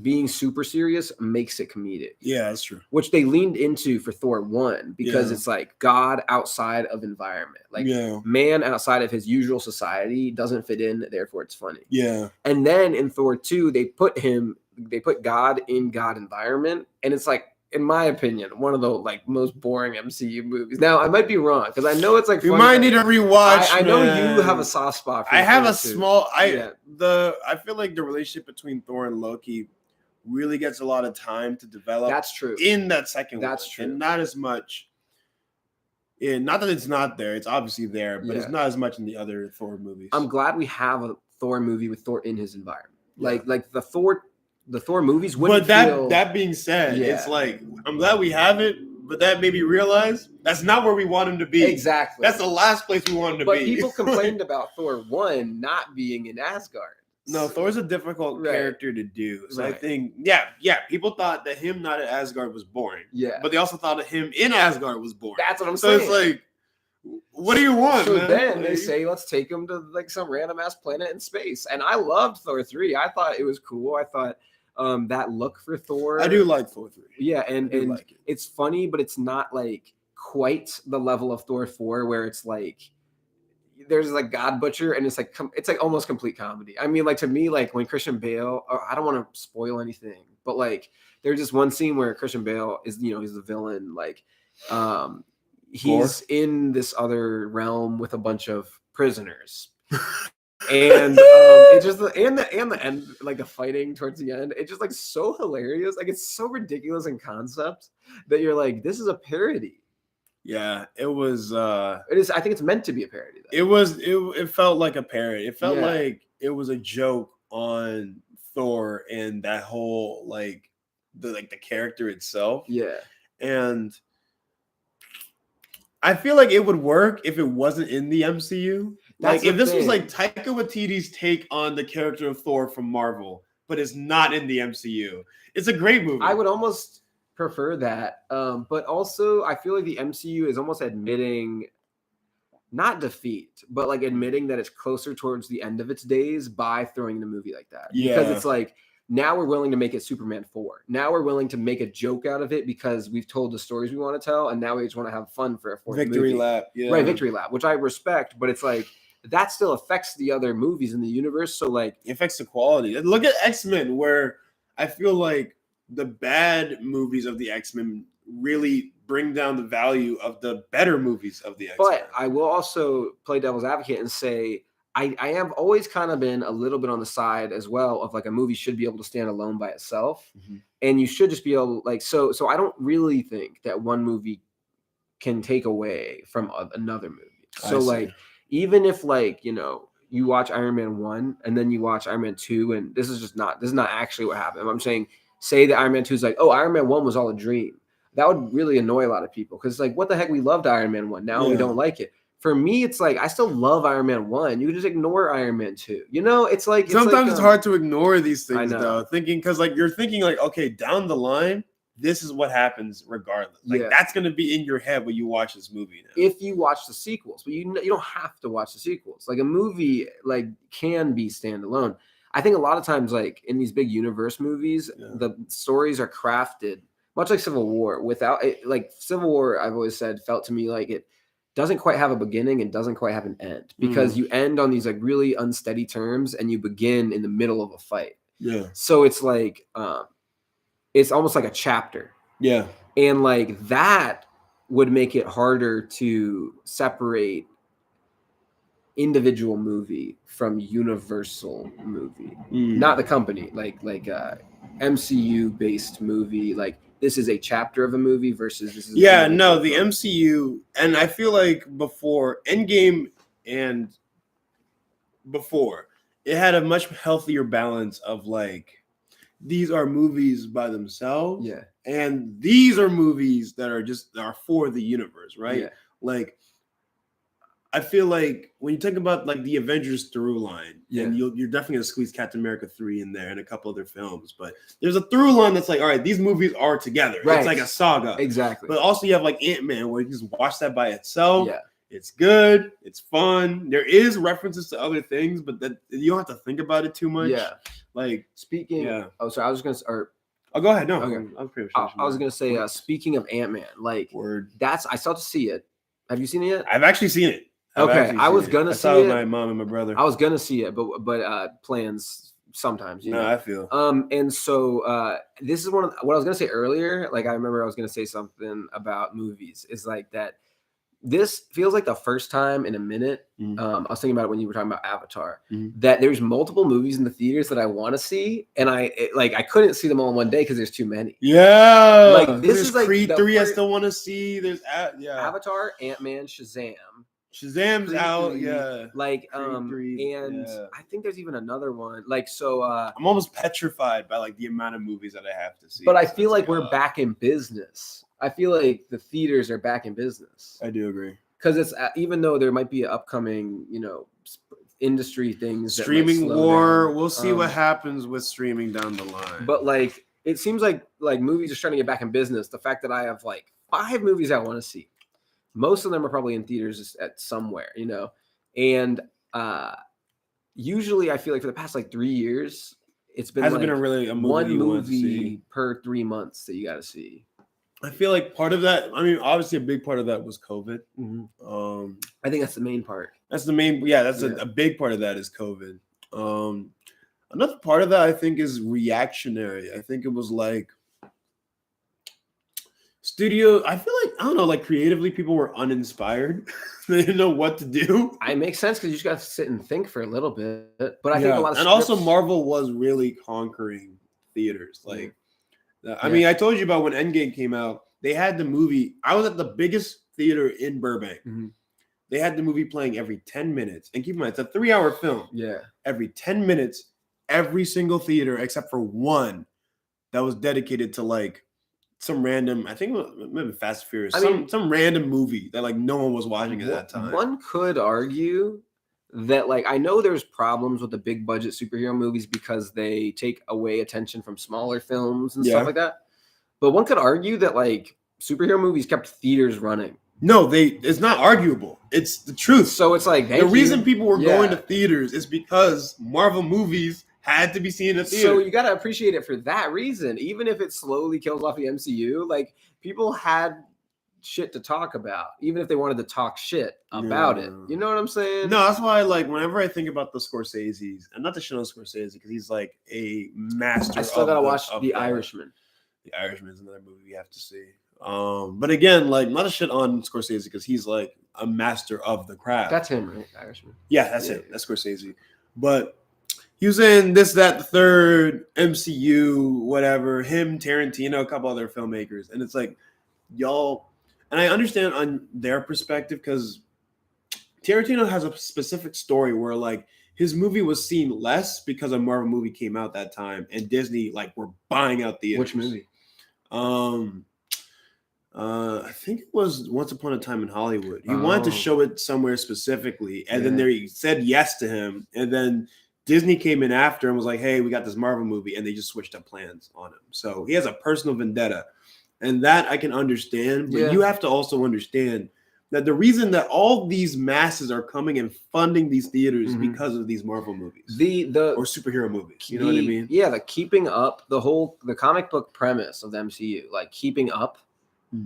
being super serious makes it comedic. Yeah, that's true. Which they leaned into for Thor 1 because it's like God outside of environment. Like man outside of his usual society doesn't fit in, therefore it's funny. Yeah. And then in Thor 2, they put God in God environment. And it's like, in my opinion, one of the like most boring MCU movies. Now I might be wrong because I know it's like you might need to rewatch. I know you have a soft spot for I have a too. small I feel like the relationship between Thor and Loki really gets a lot of time to develop. That's true. In that second That's one. true. And not as much. Not that it's not there. It's obviously there, but it's not as much in the other Thor movies. I'm glad we have a Thor movie with Thor in his environment. Like the Thor movies wouldn't But that being said, it's like I'm glad we have it, but that made me realize that's not where we want him to be. Exactly. That's the last place we want him to be. But people complained about Thor 1 not being in Asgard. No, Thor's a difficult character to do. So I think, people thought that him not at Asgard was boring. Yeah. But they also thought that him in Asgard was boring. That's what I'm saying. So it's like, what do you want, so man? Then they say, let's take him to like some random ass planet in space. And I loved Thor 3. I thought it was cool. I thought that look for Thor. I do like Thor 3. Yeah, and it's funny, but it's not like quite the level of Thor 4 where it's like there's like God Butcher and it's like almost complete comedy. I mean, like to me, like when Christian Bale, I don't want to spoil anything, but like there's just one scene where Christian Bale is, he's the villain, like he's in this other realm with a bunch of prisoners. And it just the end, like the fighting towards the end, it's just like so hilarious. Like it's so ridiculous in concept that you're like, this is a parody. Yeah, it was. It is. I think it's meant to be a parody. Though. It was. It felt like a parody. It felt like it was a joke on Thor and that whole like the character itself. Yeah, and I feel like it would work if it wasn't in the MCU. Like if this was like Taika Waititi's take on the character of Thor from Marvel, but it's not in the MCU. It's a great movie. I would almost prefer that, but also I feel like the MCU is almost admitting not defeat, but like admitting that it's closer towards the end of its days by throwing the movie like that. Because it's like now we're willing to make it Superman 4. Now we're willing to make a joke out of it because we've told the stories we want to tell, and now we just want to have fun for a fourth victory movie. lap. Right, victory lap, which I respect, but it's like that still affects the other movies in the universe. So like it affects the quality. Look at X-Men, where I feel like the bad movies of the X-Men really bring down the value of the better movies of the X-Men. But I will also play devil's advocate and say I have always kind of been a little bit on the side as well of like a movie should be able to stand alone by itself. Mm-hmm. And you should just be able like so I don't really think that one movie can take away from another movie. So like even if like, you watch Iron Man 1 and then you watch Iron Man 2 and this is not actually what happened. I'm saying say that Iron Man 2 is like, oh, Iron Man 1 was all a dream. That would really annoy a lot of people because like, what the heck? We loved Iron Man 1. Now we don't like it. For me, it's like I still love Iron Man 1. You can just ignore Iron Man 2. It's like sometimes it's hard to ignore these things though. Thinking because like you're thinking like, okay, down the line, this is what happens regardless. Like that's gonna be in your head when you watch this movie now. If you watch the sequels, but you don't have to watch the sequels. Like a movie like can be standalone. I think a lot of times, like in these big universe movies, the stories are crafted much like Civil War. Without it, like Civil War, I've always said felt to me like it doesn't quite have a beginning and doesn't quite have an end because you end on these like really unsteady terms and you begin in the middle of a fight. Yeah. So it's like it's almost like a chapter. Yeah. And like that would make it harder to separate individual movie from universal movie, not the company, like MCU based movie. Like this is a chapter of a movie versus this is the MCU. And I feel like before Endgame and before it had a much healthier balance of like these are movies by themselves, and these are movies that are for the universe, right? Like I feel like when you think about like the Avengers through line, and you're definitely gonna squeeze Captain America 3 in there and a couple other films, but there's a through line that's like, all right, these movies are together. Right. It's like a saga. Exactly. But also you have like Ant-Man where you just watch that by itself. Yeah. It's good. It's fun. There is references to other things, but that you don't have to think about it too much. Yeah. Like speaking. Oh, sorry. I was gonna. Oh, go ahead. No, okay. I'm pretty sure. I was gonna say. Speaking of Ant-Man, like I still have to see it. Have you seen it yet? I've actually seen it. Okay, I was gonna see it. With my mom and my brother. I was gonna see it, but plans sometimes. I feel. And so this is what I was gonna say earlier. Like I remember I was gonna say something about movies. Is like that. This feels like the first time in a minute. I was thinking about it when you were talking about Avatar. That there's multiple movies in the theaters that I want to see, and I couldn't see them all in one day because there's too many. Yeah, like this is like Creed 3. I still want to see. There's Avatar, Ant-Man, Shazam. Shazam's out, like I think there's even another one. Like so, I'm almost petrified by like the amount of movies that I have to see. But I feel like we're back in business. I feel like the theaters are back in business. I do agree because it's even though there might be an upcoming industry things. Streaming war. We'll see what happens with streaming down the line. But like, it seems like movies are starting to get back in business. The fact that I have like 5 movies I want to see, most of them are probably in theaters at somewhere, you know, and usually I feel like for the past like 3 years, it's been hasn't like been a movie one movie per 3 months that you got to see. I feel like part of that, I mean, obviously a big part of that was COVID. Mm-hmm. I think that's the main part. That's the main, yeah, that's a big part of that is COVID. Another part of that, I think, is reactionary. I think it was like studio, I feel like, I don't know, like creatively people were uninspired. They didn't know what to do. It makes sense because you just got to sit and think for a little bit. But I think a lot of and also Marvel was really conquering theaters. Like, I mean, I told you about when Endgame came out, they had the movie. I was at the biggest theater in Burbank. Mm-hmm. They had the movie playing every 10 minutes. And keep in mind, it's a 3-hour film. Yeah. Every 10 minutes, every single theater except for one that was dedicated to like some random, I think maybe Fast and Furious, some random movie that like no one was watching at that time. One could argue that like I know there's problems with the big budget superhero movies because they take away attention from smaller films and stuff like that. But one could argue that like superhero movies kept theaters running. No, it's not arguable. It's the truth. So it's like the reason people were going to theaters is because Marvel movies had to be seen in a theater. So you got to appreciate it for that reason. Even if it slowly kills off the MCU, like people had shit to talk about, even if they wanted to talk shit about it. You know what I'm saying? No, that's why like whenever I think about the Scorseses, and not to shit on Scorsese because he's like a master. I still got to watch The Irishman. The Irishman is another movie we have to see. But again, like not a shit on Scorsese because he's like a master of the craft. That's him, right? Irishman. Yeah, that's him. That's Scorsese. But he was in this, that, the third, MCU, whatever. Him, Tarantino, a couple other filmmakers, and it's like y'all. And I understand on their perspective because Tarantino has a specific story where like his movie was seen less because a Marvel movie came out that time, and Disney like were buying out theaters. Which movie? I think it was Once Upon a Time in Hollywood. He wanted to show it somewhere specifically, and then they said yes to him, and then Disney came in after and was like, "Hey, we got this Marvel movie," and they just switched up plans on him. So he has a personal vendetta, and that I can understand. But you have to also understand that the reason that all these masses are coming and funding these theaters is because of these Marvel movies, or superhero movies. You know what I mean? Yeah, the keeping up, the comic book premise of the MCU, like keeping up.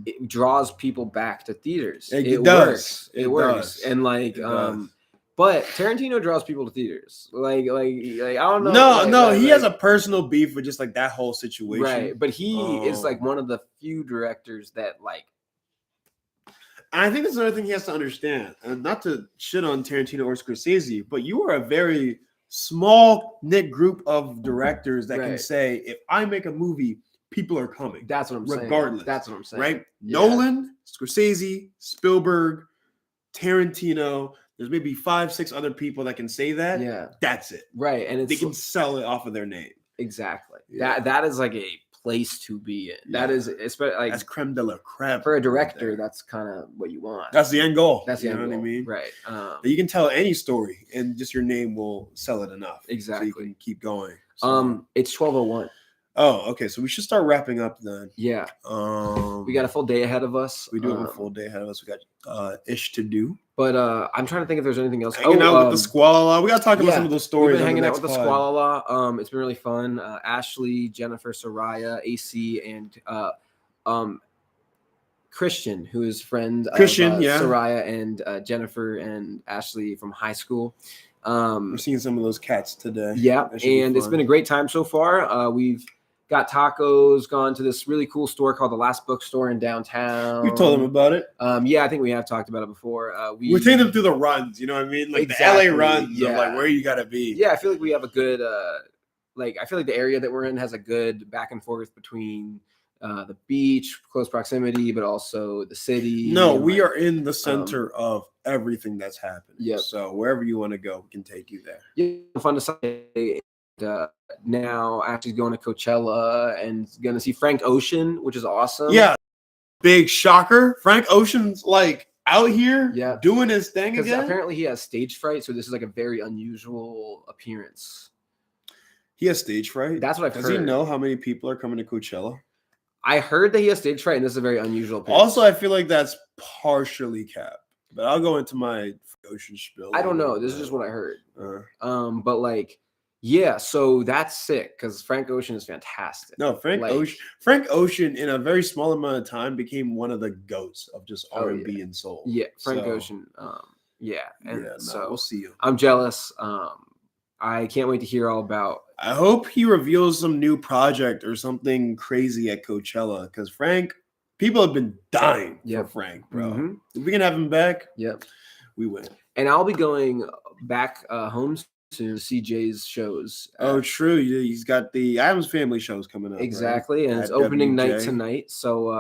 It draws people back to theaters. It works. It works. And like, but Tarantino draws people to theaters. Like I don't know. No, he has a personal beef with just like that whole situation. Right. But he is like one of the few directors that like. And I think that's another thing he has to understand. And not to shit on Tarantino or Scorsese, but you are a very small knit group of directors that can say, if I make a movie, people are coming. That's what I'm saying. Regardless. That's what I'm saying. Right? Yeah. Nolan, Scorsese, Spielberg, Tarantino. There's maybe 5-6 other people that can say that. Yeah. That's it. Right. And they can sell it off of their name. Exactly. Yeah. That is like a place to be in. Yeah. That is especially like that's creme de la creme. For a director, that's kind of what you want. That's the end goal. That's the end goal. What I mean? Right. You can tell any story and just your name will sell it enough. Exactly. So you can keep going. So. It's 12:01. Oh, okay. So we should start wrapping up then. Yeah. We got a full day ahead of us. We do have a full day ahead of us. We got ish to do. But I'm trying to think if there's anything else. Hanging out with the Squalala. We got to talk about some of those stories. We've been hanging out with the Squalala. It's been really fun. Ashley, Jennifer, Soraya, AC, and Christian, who is friend of Soraya and Jennifer and Ashley from high school. We're seeing some of those cats today. Yeah, and it's been a great time so far. We've got tacos, gone to this really cool store called the Last Bookstore in downtown. We've told them about it. Yeah, I think we have talked about it before. We're taking them through the runs, you know what I mean? Like the LA runs of like where you got to be. Yeah, I feel like we have a good, I feel like the area that we're in has a good back and forth between the beach, close proximity, but also the city. No, we are in the center of everything that's happening. Yeah. So wherever you want to go, we can take you there. Yeah, fun to say. Now actually going to Coachella and going to see Frank Ocean, which is awesome. Yeah, big shocker. Frank Ocean's like out here doing his thing because again. apparently he has stage fright, so this is like a very unusual appearance. He has stage fright. That's what I've heard. Does he know how many people are coming to Coachella? I heard that he has stage fright, and this is a very unusual appearance. Also, I feel like that's partially capped, but I'll go into my Ocean spiel. I don't know. This is just what I heard. But like, yeah. So that's sick because Frank Ocean is fantastic. No, Frank Ocean in a very small amount of time became one of the goats of just R&B and soul. Yeah, Frank Ocean. So we'll see you. I'm jealous. I can't wait to hear all about. I hope he reveals some new project or something crazy at Coachella because people have been dying for Frank, bro. Mm-hmm. If we can have him back, we win. And I'll be going back home soon to see Jay's shows. Oh, true. He's got the Addams Family shows coming up. Exactly, right? And it's opening night tonight. So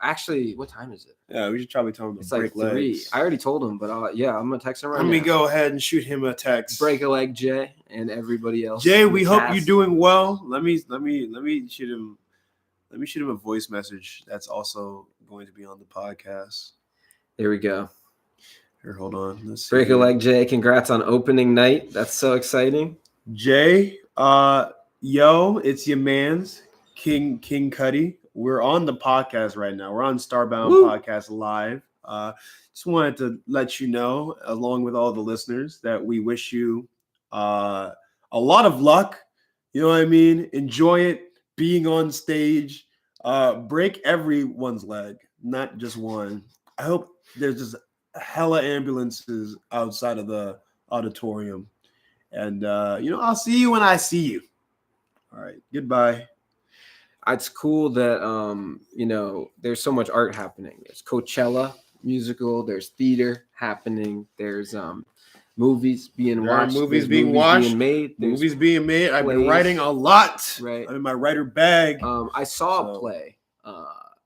actually, what time is it? Yeah, we should probably tell him to break like 3. legs. I already told him, but I'm gonna text him right now. Let me go ahead and shoot him a text. Break a leg, Jay, and everybody else. Jay, we hope you're doing well. Let me shoot him. Let me shoot him a voice message. That's also going to be on the podcast. There we go. Here, hold on. Let's see. Break a leg, Jay. Congrats on opening night. That's so exciting. Jay, yo, it's your man's King Cudi. We're on the podcast right now. We're on Starbound Podcast Live. Just wanted to let you know, along with all the listeners, that we wish you a lot of luck. You know what I mean? Enjoy it. Being on stage. Break everyone's leg, not just one. I hope there's just hella ambulances outside of the auditorium. And, I'll see you when I see you. All right. Goodbye. It's cool that, there's so much art happening. There's Coachella musical. There's theater happening. There's movies being watched. Movies being watched. Being made. Movies being made. I've been writing a lot. Right. I'm in my writer bag. I saw a play.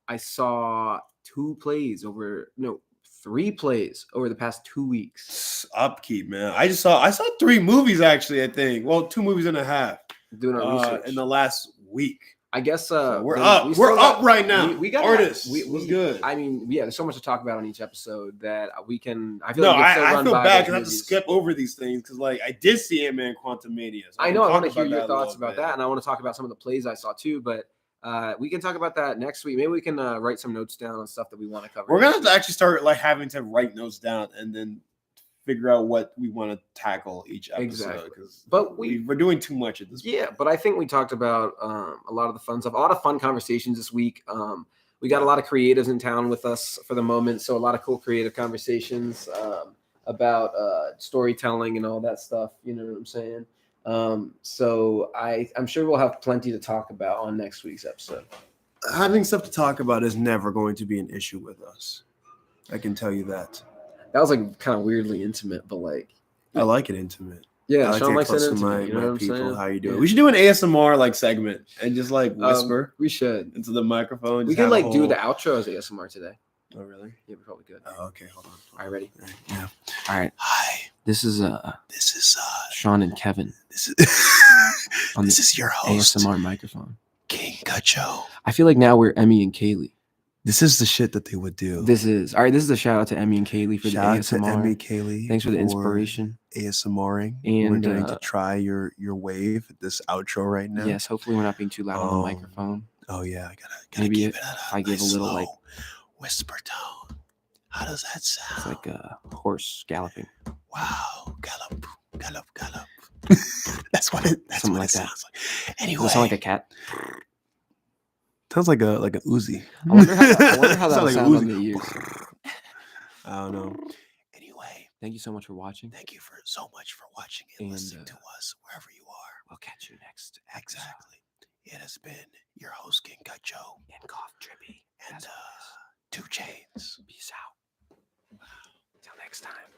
I saw 3 plays over the past 2 weeks. Upkeep, man. I saw 3 movies actually, I think. Well, 2 movies and a half. Doing our research in the last week. I guess we're up. We're up right now. We got artists. Was good. I mean, there's so much to talk about on each episode that we can. I feel bad because I have to skip over these things because, like, I did see Ant-Man Quantumania. So I know. I want to hear your thoughts about that, and I want to talk about some of the plays I saw too. But we can talk about that next week. Maybe we can write some notes down on stuff that we want to cover. We're gonna have to actually start having to write notes down and then figure out what we want to tackle each episode. Exactly. But we're doing too much at this point. Yeah, but I think we talked about a lot of the fun stuff, a lot of fun conversations this week. We got a lot of creatives in town with us for the moment, so a lot of cool creative conversations about storytelling and all that stuff. You know what I'm saying? So I'm sure we'll have plenty to talk about on next week's episode. Having stuff to talk about is never going to be an issue with us. I can tell you that. That was like kind of weirdly intimate, but like I like it intimate. Yeah, I Sean like likes to it intimate. You know what I'm people. saying? How you doing? Yeah. We should do an ASMR segment and just whisper. We should into the microphone. We could do the outro as ASMR today. Oh really? Yeah, we probably could. Oh, okay. Hold on. All right, ready? All right, yeah. All right. Hi. This is Sean and Kevin. This this is your host ASMR microphone. King Gacho. I feel like now we're Emmy and Kaylee. This is the shit that they would do. This is a shout out to Emmy and Kaylee for shout the ASMR. Shout out to Emmy, Kaylee. Thanks for the inspiration. ASMRing. And we're going to try your wave at this outro right now. Yes, hopefully we're not being too loud on the microphone. Oh yeah, I gotta maybe keep if it at I give a little slow whisper tone. How does that sound? It's like a horse galloping. Wow, gallop, gallop, gallop. That's what it sounds like. Anyway, does it sound like a cat? Sounds like a Uzi. I wonder how that sounds on the ears. I don't know. Anyway, thank you so much for watching. Thank you so much for watching and listening to us wherever you are. We'll catch you next. Exactly. It has been your host King Gacho and Cough Trippy and 2 Chainz. Peace out. Till next time.